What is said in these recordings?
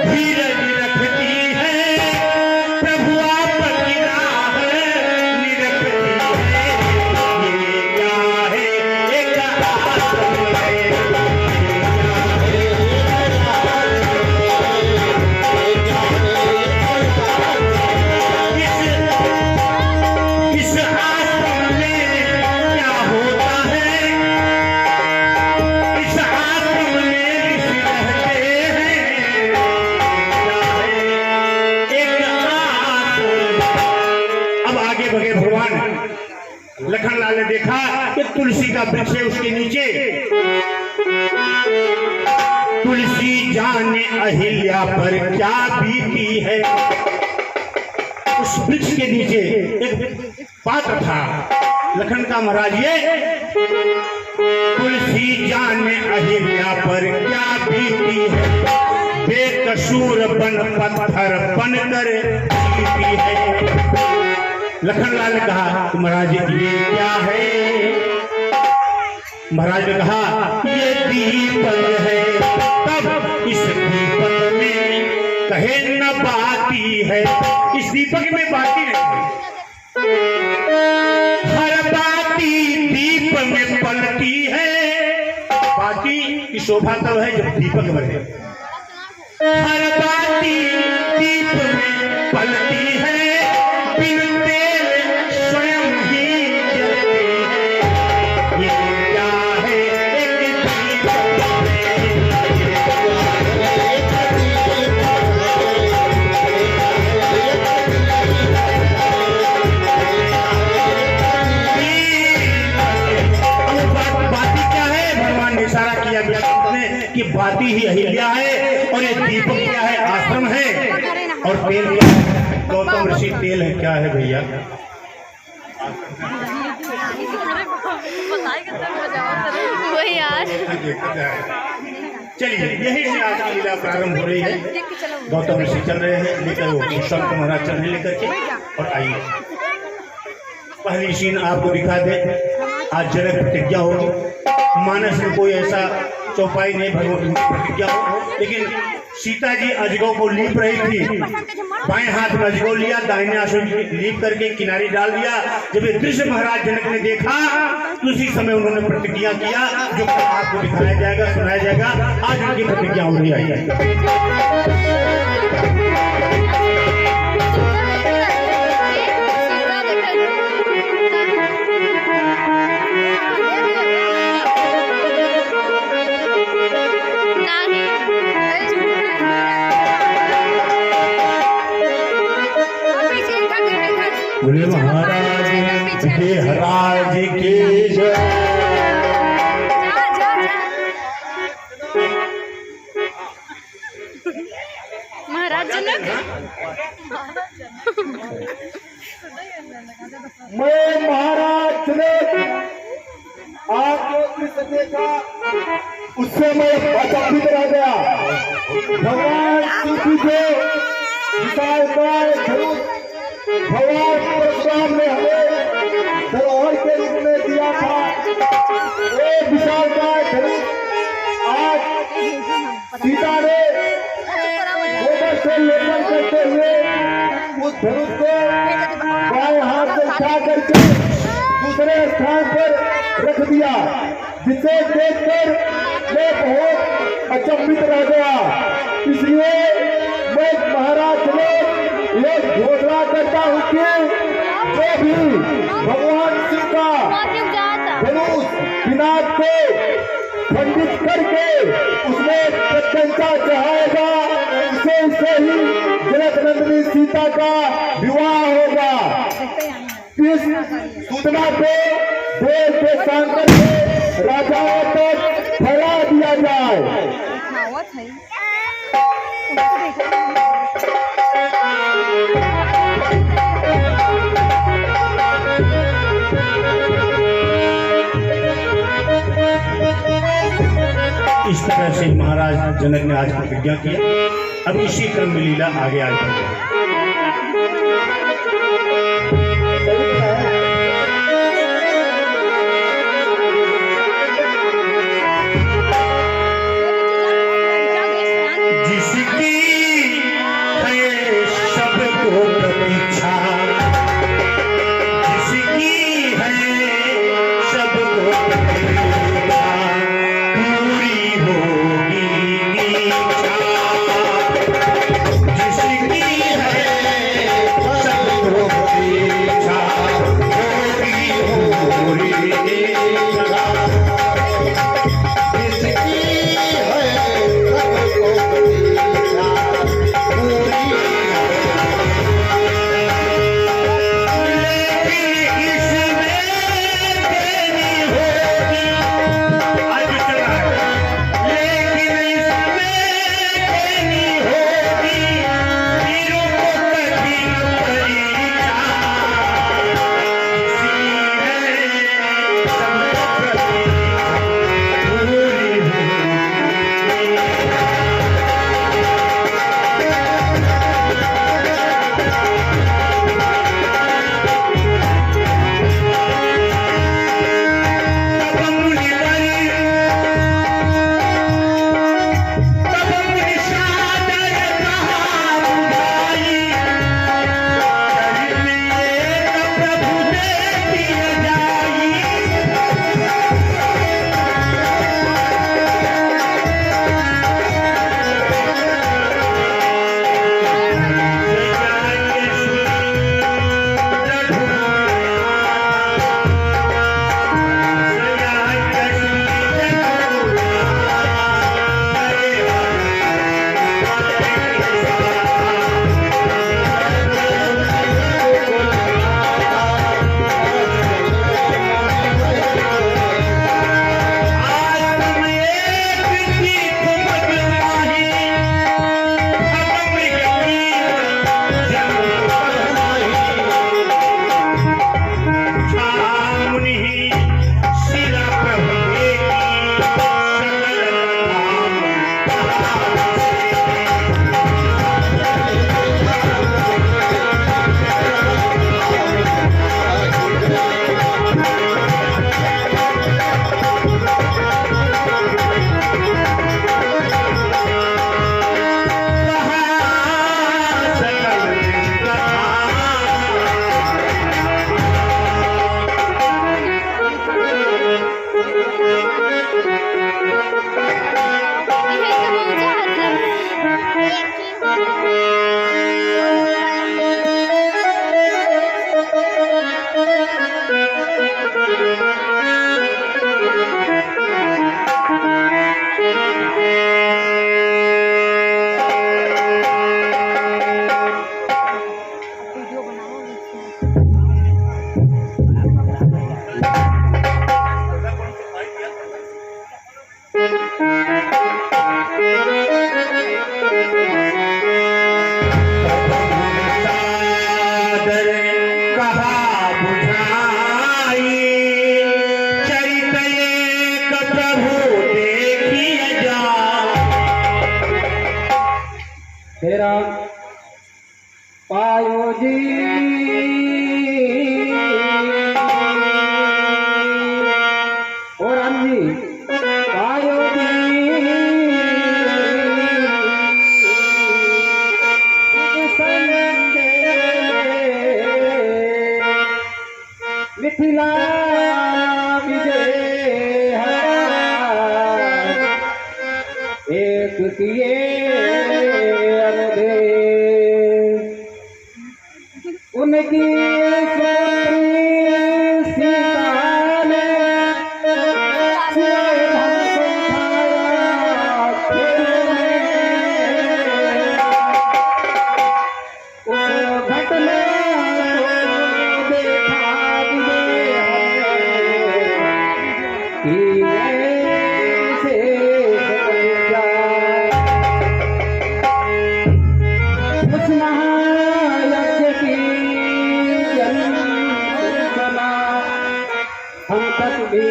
धीरज रखती है प्रभु आपकी राह निरखती है। ये क्या है एक आश्रम है, इस आश्रम में क्या होता है, इस आश्रम में ऋषि रहते हैं, एक आश्रम। अब आगे बढ़े भगवान लखनलाल ने देखा कि तुलसी का वृक्ष है, उसके नीचे तुलसी जाने अहिल्या पर क्या बीती है। उस वृक्ष के नीचे एक पात्र था। लखन का महाराज ये तुलसी जाने अहिल्या पर क्या बीती है, बेकसूर बन पत्थर बनकर जीती है। लखनलाल ने कहा कि महाराज ये क्या है। महाराज ने कहा ये दीपक है। तब इस दीपक में कहे न बाती है, इस दीपक में बाती नहीं, हर बाती दीप में पलती है। बाती की शोभा तब है जब दीपक बने। हर बाती दीप में पलती है, बिन तेल स्वयं ही जलती है। ये क्या है एक दीपक कि बाती ही अहिल्या है और ये दीपक क्या है, आश्रम है। और तेल क्या है, गौतम ऋषि तेल है। क्या है भैया? चलिए यही से आज की लीला प्रारंभ हो रही है। गौतम ऋषि चल रहे हैं लेकर, वो संत महाराज चल रहे लेकर के। और आइए पहली सीन आपको दिखा दे। आज जनक प्रतिज्ञा होगी। मानस में कोई ऐसा चौपाई नहीं भगवान की प्रतिज्ञा हो, लेकिन सीता जी अजगौ को लीप रही थी। बाएं हाथ में अजगौ लिया, दाहिने हाथ में लीप करके किनारे डाल दिया। जब ये दृश्य महाराज जनक ने देखा तो उसी समय उन्होंने प्रतिज्ञा किया, जो आपको दिखाया जाएगा, सुनाया जाएगा। आज उनकी प्रतिज्ञा हो रही है। बोले महाराज विजयराज की जय। महाराज जनक, मैं महाराज जनक आपको दृश्य देखा, उससे मैं अचंभित रह गया। भगवान शिव जी विशालकाय धनुष भगवान परशुराम ने हमें धरोहर के रूप में दिया था। एक विशालकाय धनुष आज सीता ने गोबर से लेपन करते हुए उस धनुष को बाएं हाथ से उठा करके दूसरे स्थान पर रख दिया, जिसे देखकर मैं बहुत अचंभित रह गया। इसलिए मैं महाराज ने ये घोषणा करता हूँ कि जो भी भगवान शिव का धनुष विनाश को खंडित करके उसमें प्रत्यंचा चढ़ाएगा, उससे ही जनक नंदिनी सीता का विवाह होगा। इस सूचना को देश के सांसद से राजाओं तक फैला दिया जाए। इस तरह से महाराज जनक ने आज प्रतिज्ञा किया। अब इसी क्रम में लीला आगे आगे जिसकी तेरा पायो जी और राम जी पायो जी मिथिला विजय एक किए उनकी सीता ने घटना हम तक भी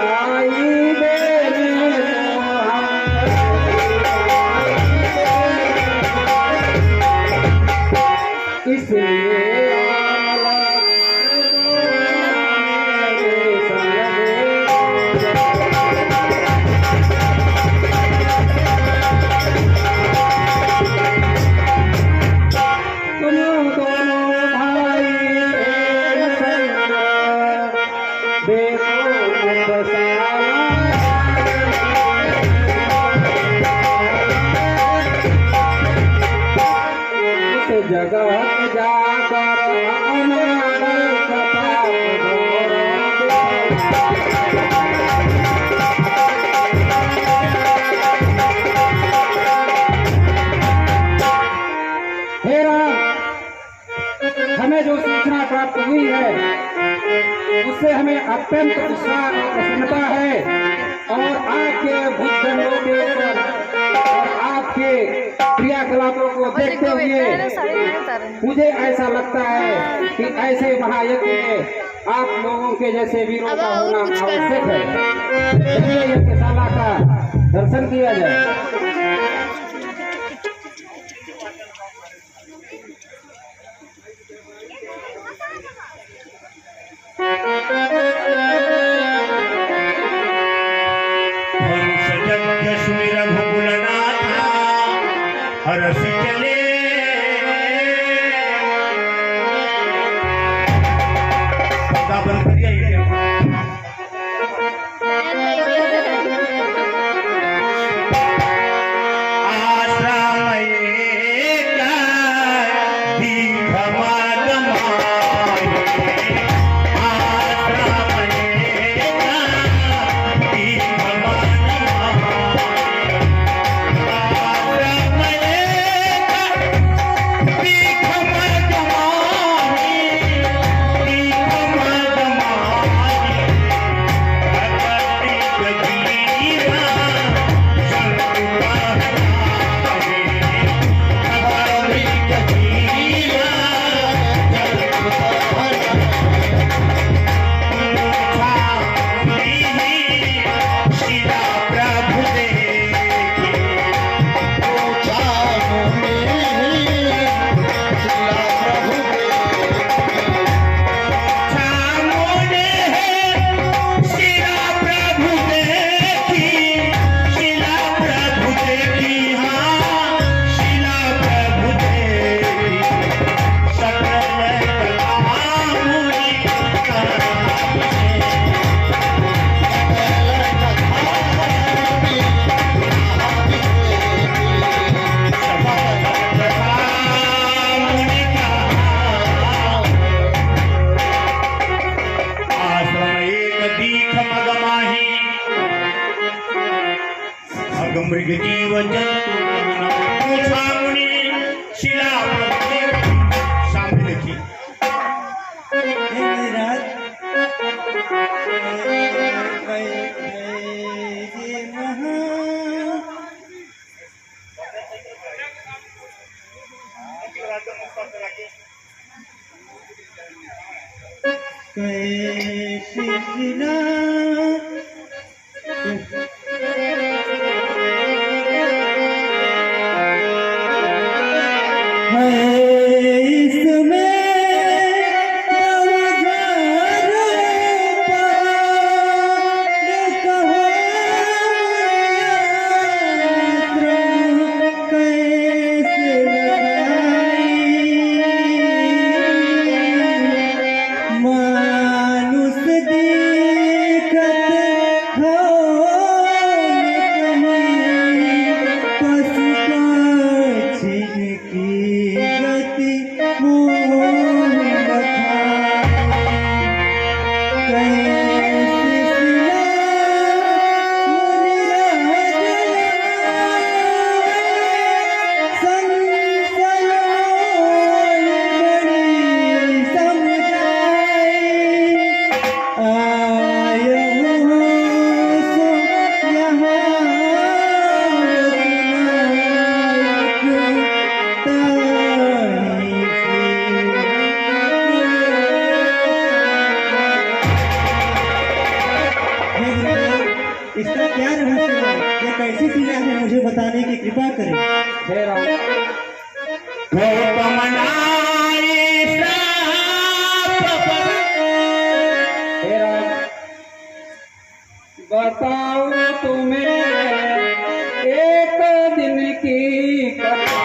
आई इसलिए जगत जाकर हमें जो सूचना प्राप्त हुई है उससे हमें अत्यंत उत्साह और प्रसन्नता है और आपके भूतदंडों के ऊपर और आपके क्रियाकलापों को देखते हुए मुझे ऐसा लगता है कि ऐसे महायज्ञ में आप लोगों के जैसे वीरों का होना आवश्यक है। चलिए यज्ञशाला का दर्शन किया जाए। हरस चले बंद करिए मृग जीव जंतु शिला सामने देखिए कृपा करें। हे राम। गौतम नाई श्राप हे राम, बताओ तुम्हें एक दिन की कथा।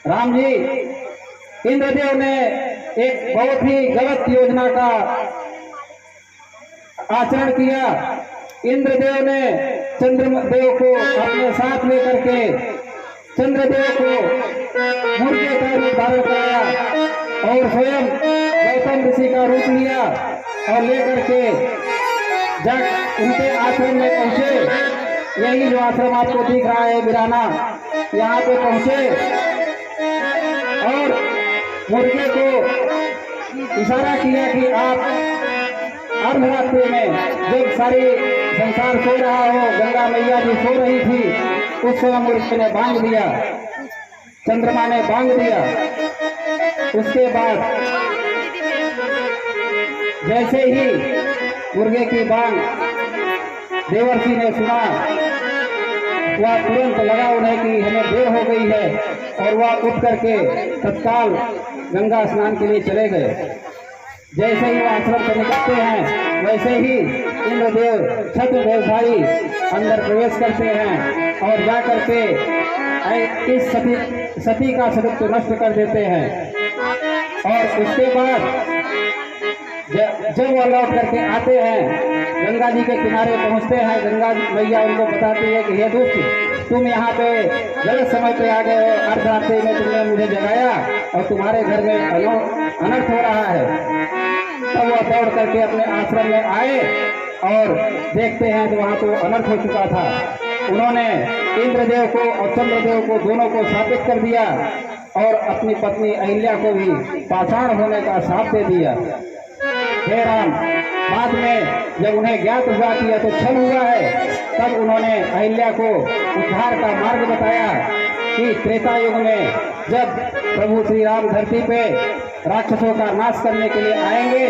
राम जी, इंद्रदेव ने एक बहुत ही गलत योजना का आचरण किया। इंद्रदेव ने चंद्रदेव को अपने साथ लेकर के चंद्रदेव को मुर्गे का रूप धारण कराया और स्वयं गौतम ऋषि का रूप लिया और लेकर के जब उनके आश्रम में पहुंचे, यही जो आश्रम आपको दिख रहा है बिराना, यहाँ पे पहुंचे और मुर्गे को इशारा किया कि आप अर्धरात्रि में जब सारी संसार सो रहा हो, गंगा मैया जी सो रही थी, उस समय मुर्गे ने बांध दिया, चंद्रमा ने बांध दिया। उसके बाद जैसे ही मुर्गे की बांग देवर्षि ने सुना, वह तुरंत लगा उन्हें कि हमें देर हो गई है, और वह उठ करके तत्काल गंगा स्नान के लिए चले गए। जैसे ही वह आश्रम से निकलते हैं, वैसे ही इंद्रदेव छत्रदेवधारी अंदर प्रवेश करते हैं और जा करके इस सती का सदत्व नष्ट कर देते हैं। और उसके बाद जब वह लौट करके आते हैं, गंगा जी के किनारे पहुंचते हैं, गंगा मैया उनको बताती है कि हे दुष्ट, तुम यहाँ पे गलत समय पे आ गए हो, अर्धरात्रि में तुमने मुझे जगाया और तुम्हारे घर में अनर्थ हो रहा है। तब वह दौड़ करके अपने आश्रम में आए और देखते हैं तो वहाँ तो अनर्थ हो चुका था। उन्होंने इंद्रदेव को और चंद्रदेव को दोनों को शापित कर दिया और अपनी पत्नी अहिल्या को भी पाषाण होने का शाप दे दिया। हे राम, बाद में जब उन्हें ज्ञात हुआ कि यह तो छल हुआ है, तब उन्होंने अहिल्या को उद्धार का मार्ग बताया कि त्रेता युग में जब प्रभु श्री राम धरती पे राक्षसों का नाश करने के लिए आएंगे,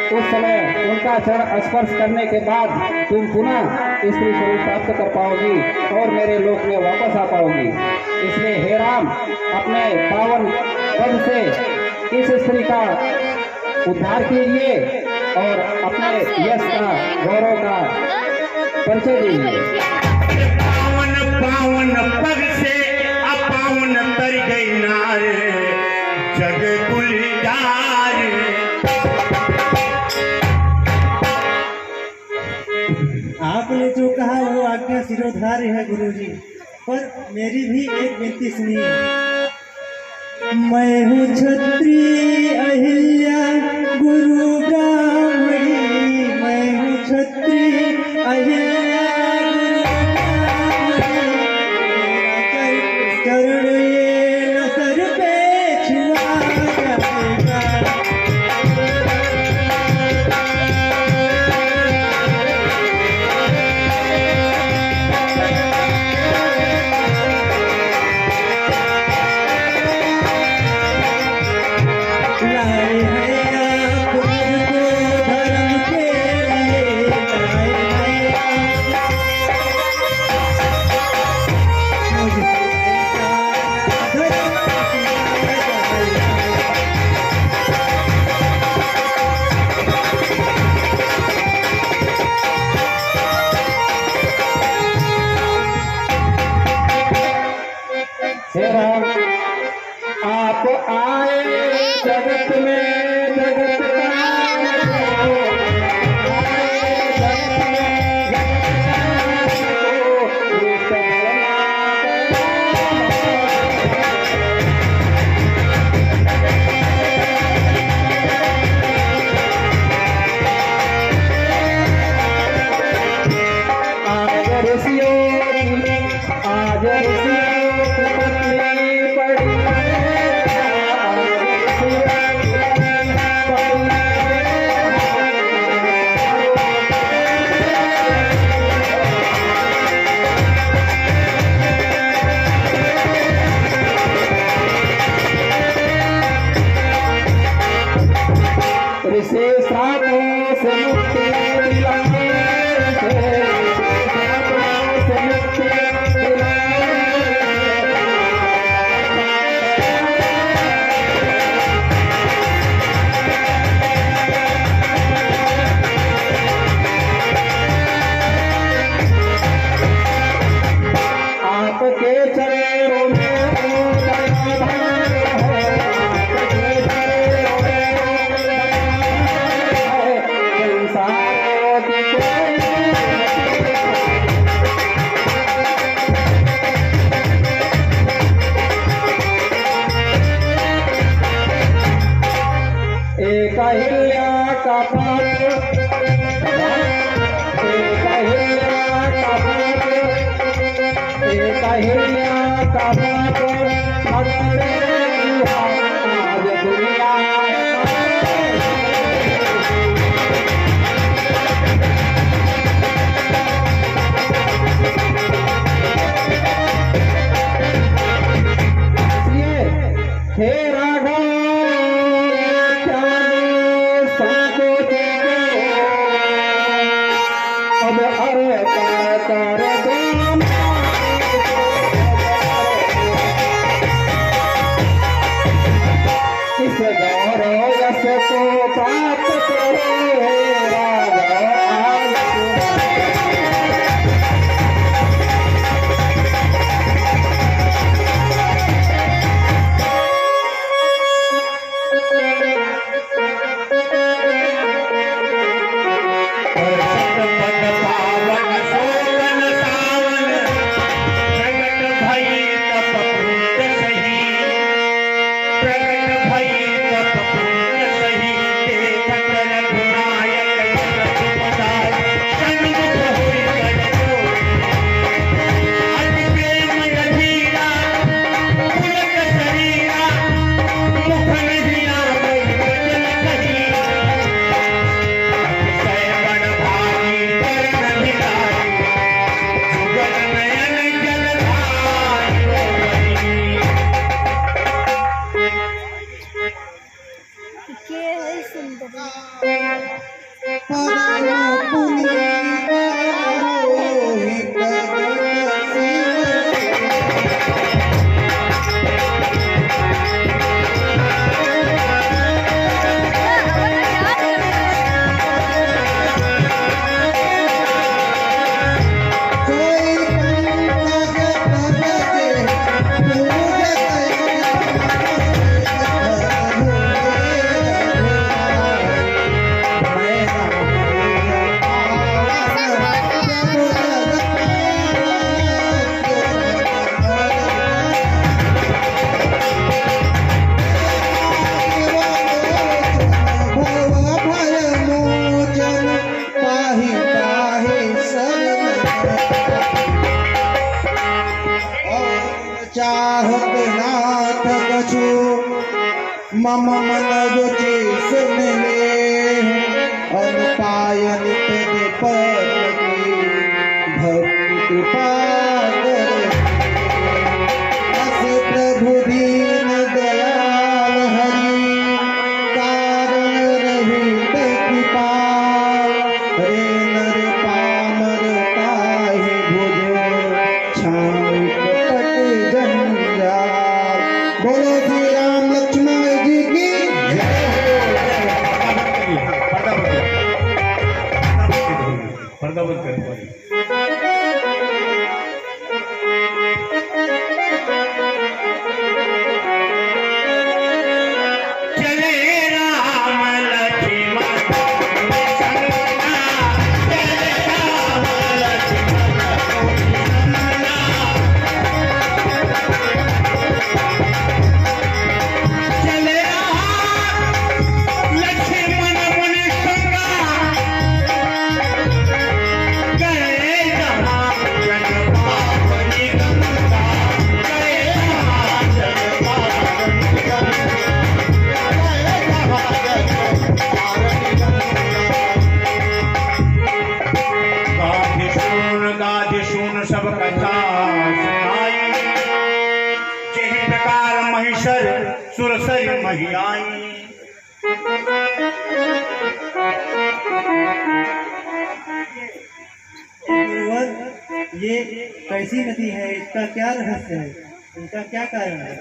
उस समय उनका चरण स्पर्श करने के बाद तुम पुनः स्त्री स्वरूप प्राप्त कर पाओगी और मेरे लोक में वापस आ पाओगी। इसलिए हे राम, अपने पावन पद से इस स्त्री का उद्धार कीजिए और अपने यश का, गौरव का परिचय दीजिए। पावन पावन पग से अपावन तर गई नार, जग गुलजार। आपने जो कहा वो आज्ञा शिरोधार्य है गुरुजी, पर मेरी भी एक विनती सुनिए। मैं हूँ क्षत्रिय अहिल्या गुरु ब्राह्मणी, मैं हूँ क्षत्रिय अहिल्या गुरु ब्राह्मणी, हे राम आप आए जगत में जगत का ऋषि श्रापों से मुक्ति दिलाए श्रापों से मुक्ति आपके चरणों में एक अहिल्या का पात्र एक अहिल्या का पात्र एक अहिल्या का पात्र अगर आज दुनिया हे राघव अब अरे कर इस गौरव यश को प्राप्त करो राघव चाहत नाथ कछु मम मन रुचि सुन ले अनुपायन पद पद भक्ति कृपा अस प्रभु दीन दयाल हरि कारण रहित कृपा रे नर पामर ताहि भुज छाई कपट जंजाल। बोलो श्री राम लक्ष्मण जी की पर्दा बंद करें। महियाई। गुरुवर, ये कैसी नदी है, इसका क्या रहस्य है, इनका क्या कारण है?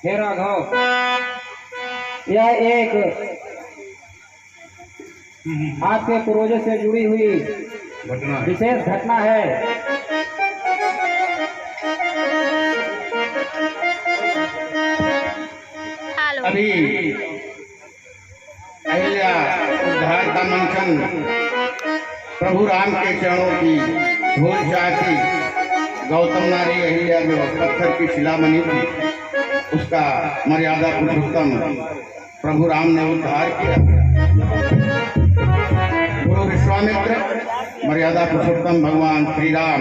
हे राघव, यह एक आपके पूर्वजों से जुड़ी हुई घटना है। विशेष घटना है। हेलो। अभी अहिल्या उद्धार का मंथन प्रभु राम के चरणों की धूल चाहती गौतम नारी अहिल्या जो पत्थर की शिला बनी थी, उसका मर्यादा पुरुषोत्तम प्रभु राम ने उद्धार किया। गुरु विश्वामित्र, मर्यादा पुरुषोत्तम भगवान श्री राम